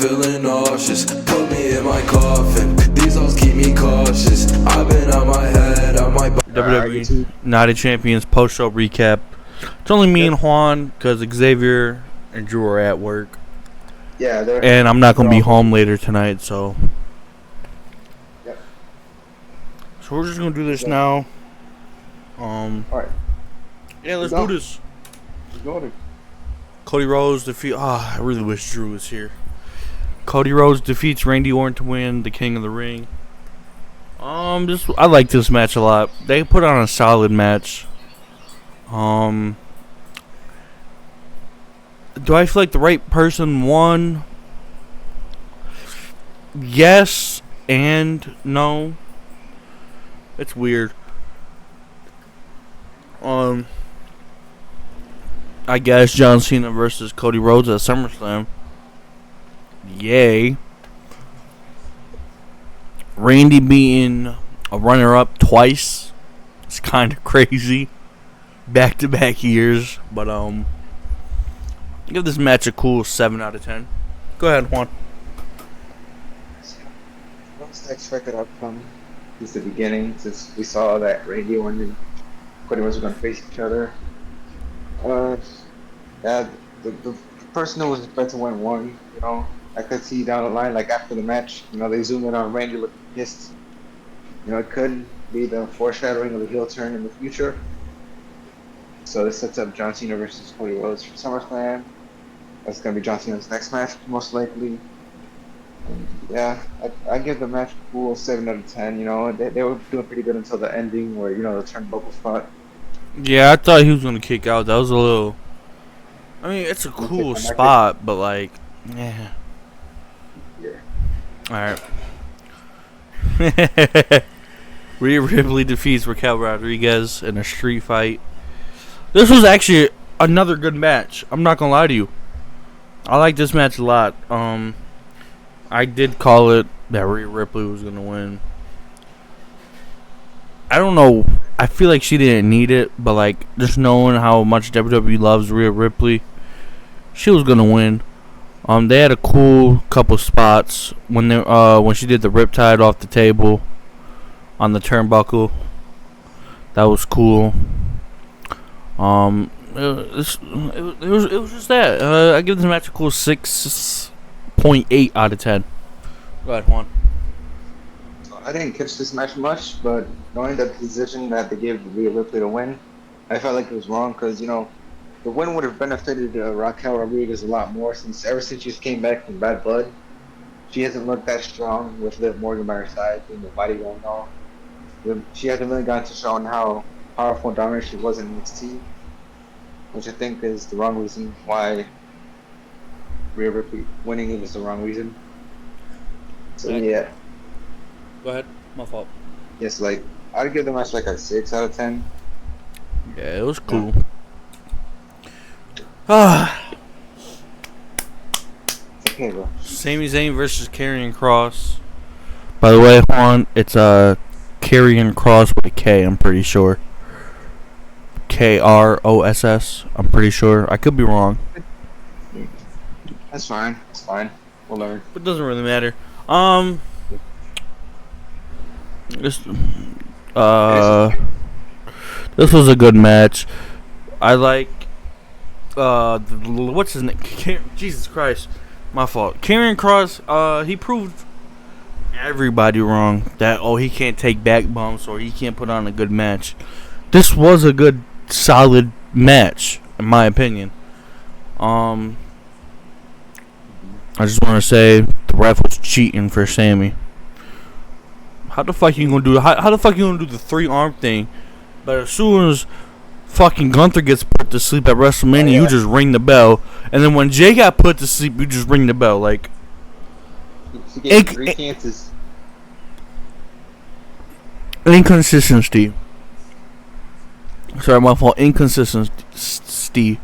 feeling nauseous. Put me in my coffin. These hoes keep me cautious. I've been out my head, out my body. WWE United Champions post-show recap. It's only me and Juan because Xavier and Drew are at work. Yeah, and I'm not going to be home later tonight, so. Yep. So we're just going to do this now. Alright. Yeah, let's do this. Let's go. Cody Rhodes defeat. I really wish Drew was here. Cody Rhodes defeats Randy Orton to win the King of the Ring. I like this match a lot. They put on a solid match. Do I feel like the right person won? Yes and no. It's weird. I guess John Cena versus Cody Rhodes at SummerSlam. Yay. Randy being a runner-up twice. It's kind of crazy. Back-to-back years. But, give this match a cool 7 out of 10. Go ahead, Juan. Most expected outcome since the beginning, since we saw that Randy Orton and Cody Rhodes were going to face each other. Yeah, the person who was expected to win won. You know, I could see down the line, like after the match, you know, they zoomed in on Randy looking pissed. You know, it could be the foreshadowing of the heel turn in the future. So this sets up John Cena versus Cody Rhodes for SummerSlam. That's going to be John Cena's next match, most likely. And yeah, I give the match a cool 7 out of 10. You know, they were doing pretty good until the ending where, you know, the turnbuckle spot. Yeah, I thought he was going to kick out. That was a little... I mean, it's a cool spot, but like... Yeah. Alright. Rhea Ripley defeats Raquel Rodriguez in a street fight. This was actually another good match. I'm not gonna lie to you. I like this match a lot. I did call it that Rhea Ripley was gonna win. I don't know. I feel like she didn't need it, but like just knowing how much WWE loves Rhea Ripley, she was gonna win. They had a cool couple spots when she did the riptide off the table on the turnbuckle. That was cool. It was just that. I give this match a cool 6.8 out of 10. Go ahead, Juan. I didn't catch this match much, but knowing that the decision that they gave Rhea Ripley to win, I felt like it was wrong because, you know, the win would have benefited Raquel Rodriguez a lot more since ever since she came back from Bad Blood, she hasn't looked that strong with Liv Morgan by her side and the body going all. She hasn't really gotten to show how powerful and dominant she was in NXT, which I think is the wrong reason why Rhea Ripley winning it was the wrong reason. So yeah. Go ahead. My fault. Yes, like I'd give the match like a 6 out of 10. Yeah, it was cool. Ah. Okay, bro. Sami Zayn versus Karrion Kross. By the way, Juan, it's Karrion Kross with a K. I'm pretty sure. Kross. I'm pretty sure. I could be wrong. That's fine. It's fine. We'll learn. It doesn't really matter. This was a good match. I like what's his name? Jesus Christ, my fault. Karrion Kross. He proved everybody wrong that he can't take back bumps or he can't put on a good match. This was a good, solid match in my opinion. I just want to say the ref was cheating for Sammy. How the fuck you gonna do? How the fuck you gonna do the 3-arm thing? But as soon as fucking Gunther gets put to sleep at WrestleMania, you just ring the bell. And then when Jay got put to sleep, you just ring the bell. Like, he gave 3 chances. Inconsistency. Sorry, my fault. Inconsistency.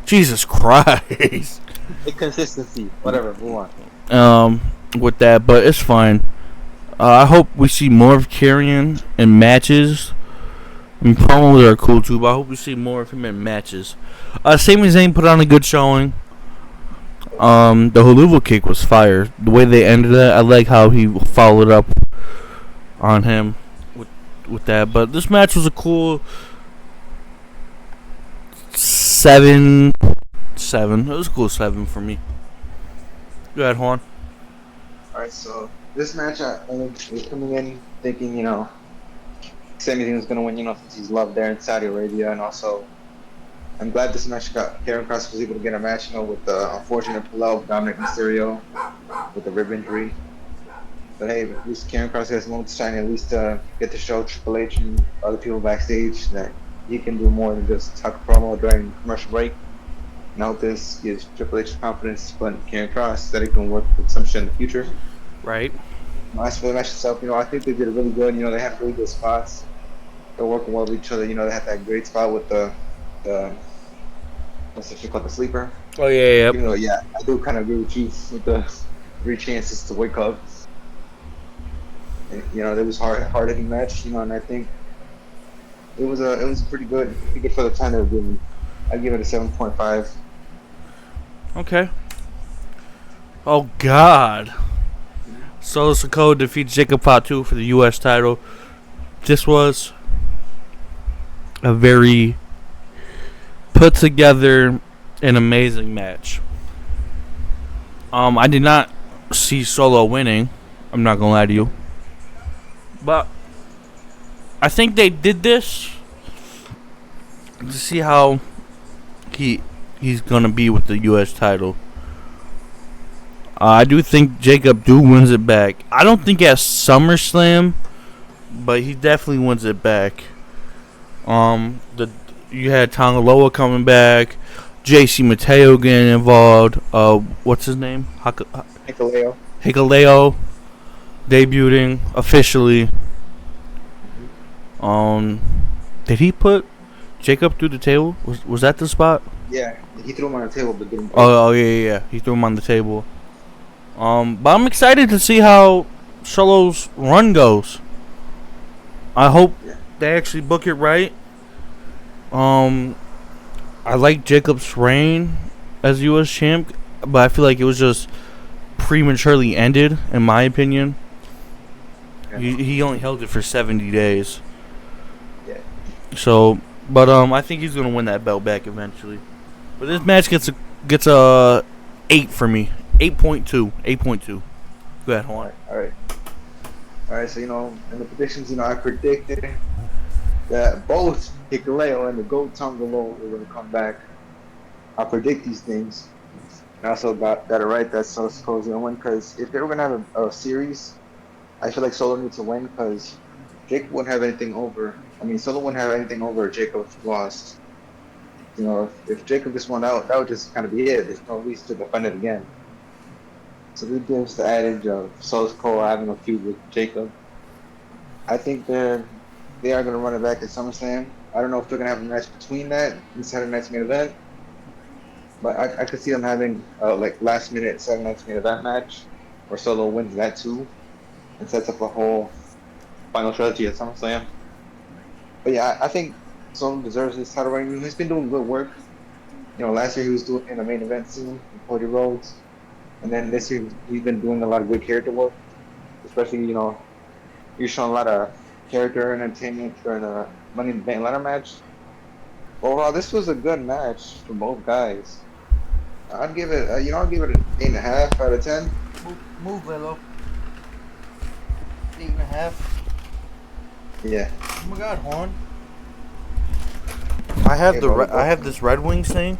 Jesus Christ. Inconsistency. Whatever. Move on. With that, but it's fine. I hope we see more of Karrion in matches. I mean, promos are cool too, but I hope we see more of him in matches. Sami Zayn put on a good showing. The haluva kick was fire. The way they ended it, I like how he followed up on him with that. But this match was a cool 7. It was a cool 7 for me. Go ahead, Juan. Alright, so this match, I was coming in thinking, Sami Zayn was going to win, since he's loved there in Saudi Arabia. And also, I'm glad this match Karen Cross was able to get a match, with the unfortunate pullout of Dominic Mysterio with the rib injury. But hey, at least Karen Cross has moments to shine, at least get to show Triple H and other people backstage that he can do more than just talk a promo during commercial break. And I hope this gives Triple H confidence, but Karen Cross that he can work with some shit in the future. Right. As for the match itself, I think they did it really good. They had really good spots. They're working well with each other. They had that great spot with the what's the shit called, the sleeper. Oh yeah. Even though, yeah, I do kind of agree with you with the 3 chances to wake up. And, it was hard hitting match. And I think it was pretty good for the time they were giving. I give it a 7.5. Okay. Oh God. Solo Sikoa defeats Jacob Fatu for the U.S. title. This was a very put together and amazing match. I did not see Solo winning. I'm not gonna lie to you, but I think they did this to see how he's gonna be with the U.S. title. I do think Jacob wins it back. I don't think at SummerSlam, but he definitely wins it back. You had Tangaloa coming back, JC Mateo getting involved. What's his name? Hikuleo debuting officially. Did he put Jacob through the table? Was that the spot? Yeah, he threw him on the table, but didn't. Oh yeah. He threw him on the table. But I'm excited to see how Solo's run goes. I hope they actually book it right. I like Jacob's reign as U.S. champ, but I feel like it was just prematurely ended, in my opinion. Yeah. He only held it for 70 days. Yeah. So, but I think he's gonna win that belt back eventually. But this match gets a 8 for me. 8.2. 8.2. Go ahead, Juan. Alright, so in the predictions, I predicted that both Hikuleo and the GOAT Tongalo were going to come back. I predict these things. And I also got it right that Solo Sikoa's going to win, because if they were going to have a series, I feel like Solo needs to win, because Jacob wouldn't have anything over. Solo wouldn't have anything over if Jacob lost. If Jacob just won out, that would just kind of be it. There's no reason to defend it again. So this gives the adage of Solo Sikoa having a feud with Jacob. I think they are going to run it back at SummerSlam. I don't know if they're going to have a match between that and Saturday night's main event, but I could see them having last minute Saturday night's main event match, where Solo wins that too, and sets up a whole final strategy at SummerSlam. But yeah, I think Solo deserves this title reign. He's been doing good work. Last year he was doing in the main event scene with Cody Rhodes. And then this year, he's been doing a lot of good character work. Especially, he's shown a lot of character and entertainment during the Money in the Bank ladder match. Overall, this was a good match for both guys. I'd give it, I'll give it an 8.5 out of 10. Move, Lelo. 8.5. Yeah. Oh my God, Juan. I have this Red Wings thing.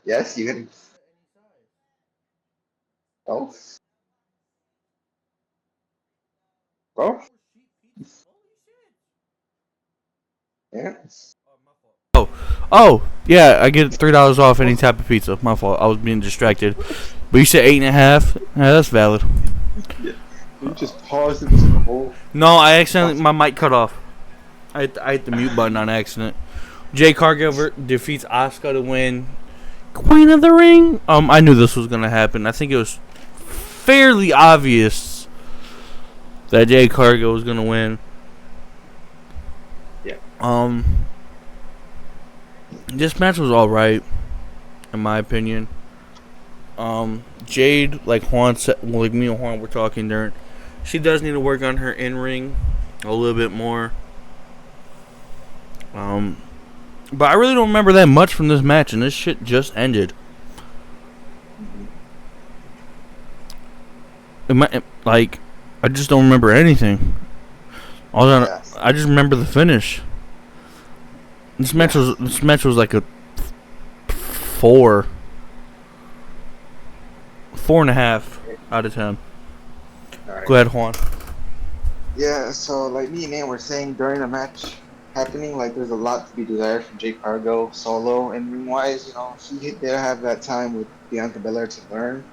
Yes, you can. Oh. Oh. Yeah. Oh, yeah, I get $3 off any type of pizza. My fault. I was being distracted. But you said 8.5. Yeah, that's valid. Yeah. You just paused it the whole. No, I accidentally my mic cut off. I hit the mute button on accident. Jay Cargill defeats Asuka to win Queen of the Ring. I knew this was gonna happen. I think it was fairly obvious that Jay Cargill was gonna win. Um, this match was all right, in my opinion. Jade, like Juan said, like me and Juan were talking during, she does need to work on her in ring a little bit more. But I really don't remember that much from this match, and this shit just ended. Like, I just don't remember anything. I just remember the finish. This match was like a 4.5 out of 10. Right. Go ahead, Juan. Yeah, so like me and Nate were saying during the match happening, like there's a lot to be desired from Jade Cargill solo and ring wise. You know, she did have that time with Bianca Belair to learn.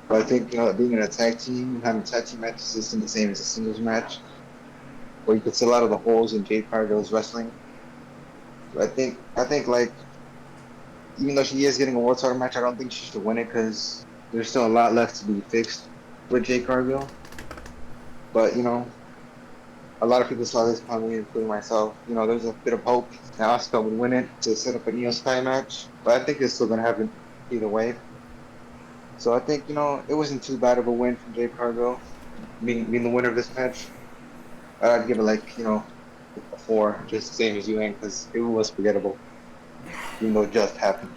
But I think, you know, being in a tag team, having tag team matches isn't the same as a singles match, where you could see a lot of the holes in Jade Cargill's wrestling. So I think like, even though she is getting a world title match, I don't think she should win it because there's still a lot left to be fixed with Jade Cargill. But, you know, a lot of people saw this coming, including myself. You know, there's a bit of hope that Asuka would win it to set up an Io Sky match, but I think it's still going to happen either way. So I think, you know, it wasn't too bad of a win from Jade Cargill, being the winner of this match. I'd give it like, you know, a 4, just the same as you, Hank, because it was forgettable, even though it just happened.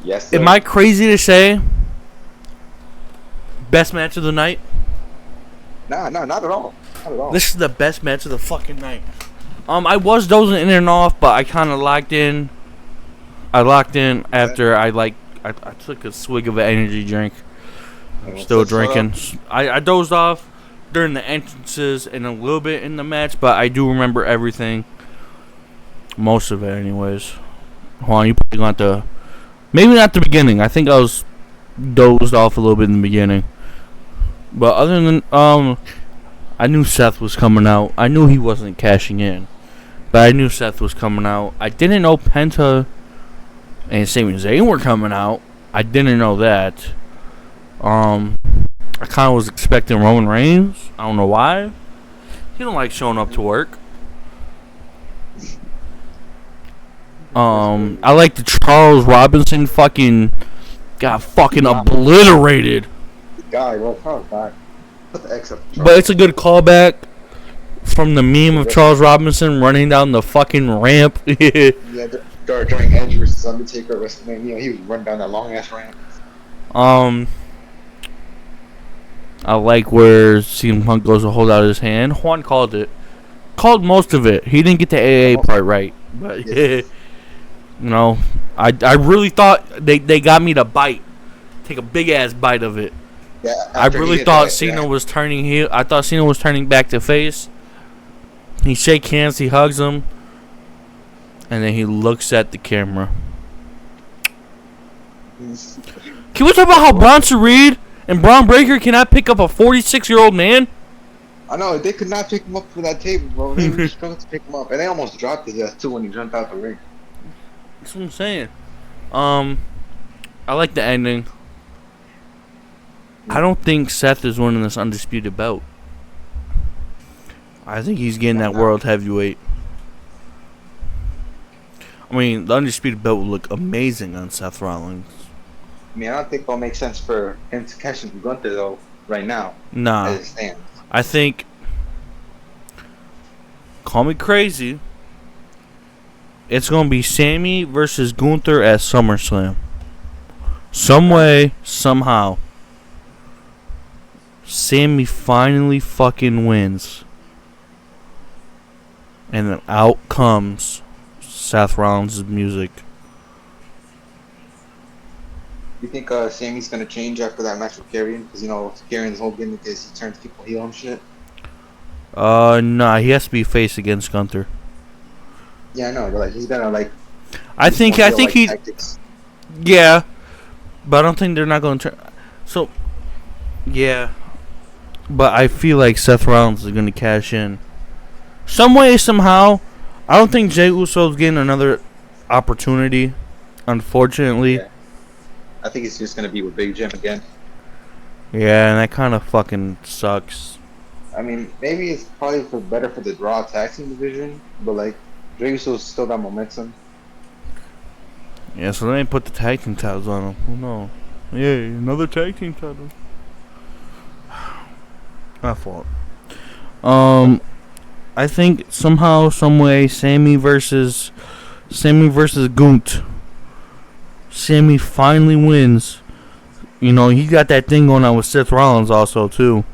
Yes, sir. Am I crazy to say best match of the night? Nah, not at all. Not at all. This is the best match of the fucking night. I was dozing in and off, but I kind of locked in. I locked in after I took a swig of an energy drink. I'm still drinking. I dozed off during the entrances and a little bit in the match, but I do remember everything. Most of it, anyways. Juan, you probably got the... Maybe not the beginning. I think I was dozed off a little bit in the beginning. But other than... I knew Seth was coming out. I knew he wasn't cashing in. But I knew Seth was coming out. I didn't know Penta and Sami Zayn were coming out. I didn't know that. I kind of was expecting Roman Reigns. I don't know why. He don't like showing up to work. I like the Charles Robinson got fucking obliterated. Guy, well, Charles died. Put the X up. But it's a good callback from the meme of Charles Robinson running down the fucking ramp. Yeah, during Edge versus Undertaker at WrestleMania, he was running down that long ass ramp. I like where CM Punk goes to hold out his hand. Juan called it. Called most of it. He didn't get the AA part right. But, you know, I really thought they got me to bite. Take a big ass bite of it. Yeah, I really thought Cena was turning heel. I thought Cena was turning back to face. He shakes hands, he hugs him, and then he looks at the camera. Can we talk about how Bronson Reed and Braun Breaker cannot pick up a 46-year-old man? I know, they could not pick him up for that table, bro. They were struggling to pick him up, and they almost dropped his ass too when he jumped out the ring. That's what I'm saying. I like the ending. I don't think Seth is winning this undisputed belt. I think he's getting that world heavyweight. I mean, the undisputed belt would look amazing on Seth Rollins. I mean, I don't think it'll make sense for him to catch him from Gunther, though, right now. Nah. As it stands. I think, call me crazy, it's going to be Sammy versus Gunther at SummerSlam. Some way, somehow, Sammy finally fucking wins. And then out comes Seth Rollins' music. You think Sammy's going to change after that match with Karrion? Because, you know, Karrion's whole gimmick is he turns people heel and shit. Nah, he has to be face against Gunther. Yeah, I know, but like he's gonna like. I think he. Tactics. Yeah, but I don't think they're not going to. So, yeah, but I feel like Seth Rollins is going to cash in, some way, somehow. I don't think Jey Uso's getting another opportunity, unfortunately. Yeah. I think he's just gonna be with Big Jim again. Yeah, and that kind of fucking sucks. I mean, maybe it's probably for better for the Raw tag team division, but like Jey Uso's still got momentum. Yeah, so they ain't put the tag team titles on them. Who knows? Yeah, another tag team title. My fault. I think somehow, some way, Sammy versus Gunt. Sammy finally wins. You know, he got that thing going on with Seth Rollins also too.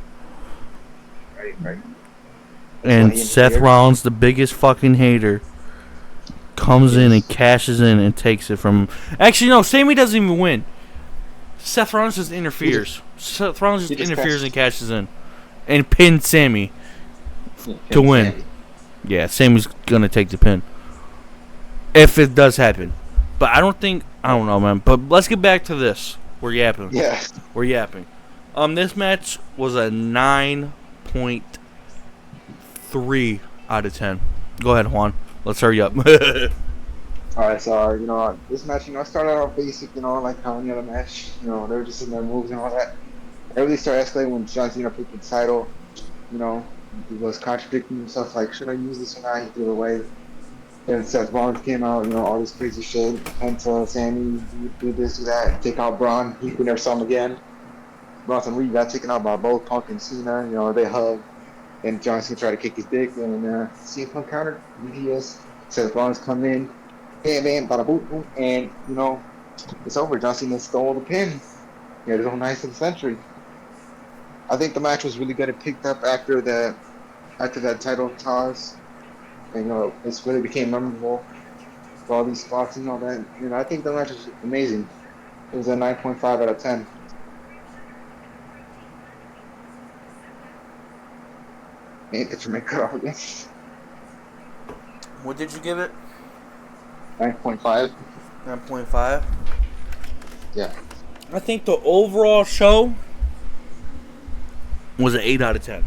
Right. And Seth Rollins, the biggest fucking hater, comes in and cashes in and takes it from him. Actually, no, Sammy doesn't even win. Seth Rollins just interferes. Seth Rollins just interferes and cashes in. And pins Sammy to win. Sammy. Yeah, Sammy's gonna take the pin. If it does happen. But I don't know, man. But let's get back to this. We're yapping. Yeah. We're yapping. This match was a 9.3 out of 10. Go ahead, Juan. Let's hurry up. Alright, so this match, I started off basic, like how any other match, they were just in their moves and all that. It really started escalating when John Cena picked the title. He was contradicting himself, like, should I use this or not? He threw it away. Then Seth Rollins came out, all this crazy shit. Penta, Sammy, do this, do that, take out Braun. We never saw him again. Bronson Reed got taken out by both Punk and Cena. They hugged. And John Cena tried to kick his dick. And CM Punk countered. BTS. Seth Rollins come in. Bam, bada boom, boom. And, it's over. John Cena stole the pin. He had his own nice of the century. I think the match was really good. It picked up after that title toss. And, it really became memorable with all these spots and all that. I think the match was amazing. It was a 9.5 out of 10. Ain't that you make cut off again? What did you give it? 9.5. 9.5? Yeah. I think the overall show was an 8 out of 10.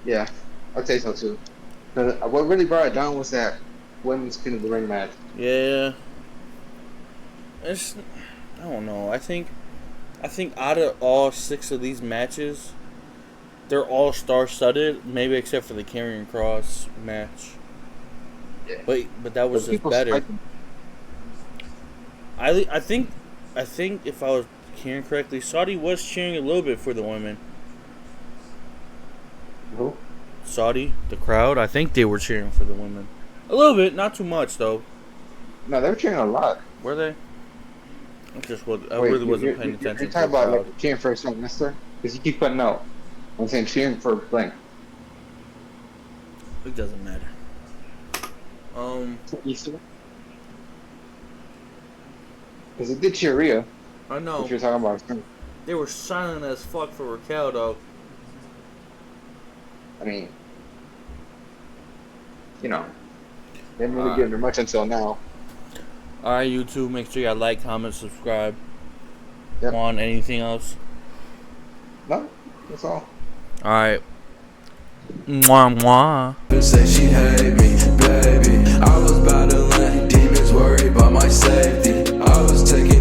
Yeah, I'd say so too. What really brought it down was that women's pin of the ring match. Yeah. I don't know. I think out of all 6 of these matches, they're all star-studded, maybe except for the Karrion Kross match. Yeah. But that was just better. I think if I was hearing correctly, Saudi was cheering a little bit for the women. Who? Saudi, the crowd, I think they were cheering for the women. A little bit, not too much though. No, they were cheering a lot. Were they? I really wasn't paying attention. You're talking about like cheering for a certain mister? Because you keep putting out. I'm saying cheering for blank. It doesn't matter. Easter? Because it did cheer Rhea. I know. If you're talking about. They were silent as fuck for Raquel though. I mean, they didn't really give her much until now. Alright, YouTube, make sure you like, comment, subscribe. Yep. On anything else? No, that's all. Alright. Mwah mwah. Say she hate me, baby. I was battling demons, worried about my safety. I was taking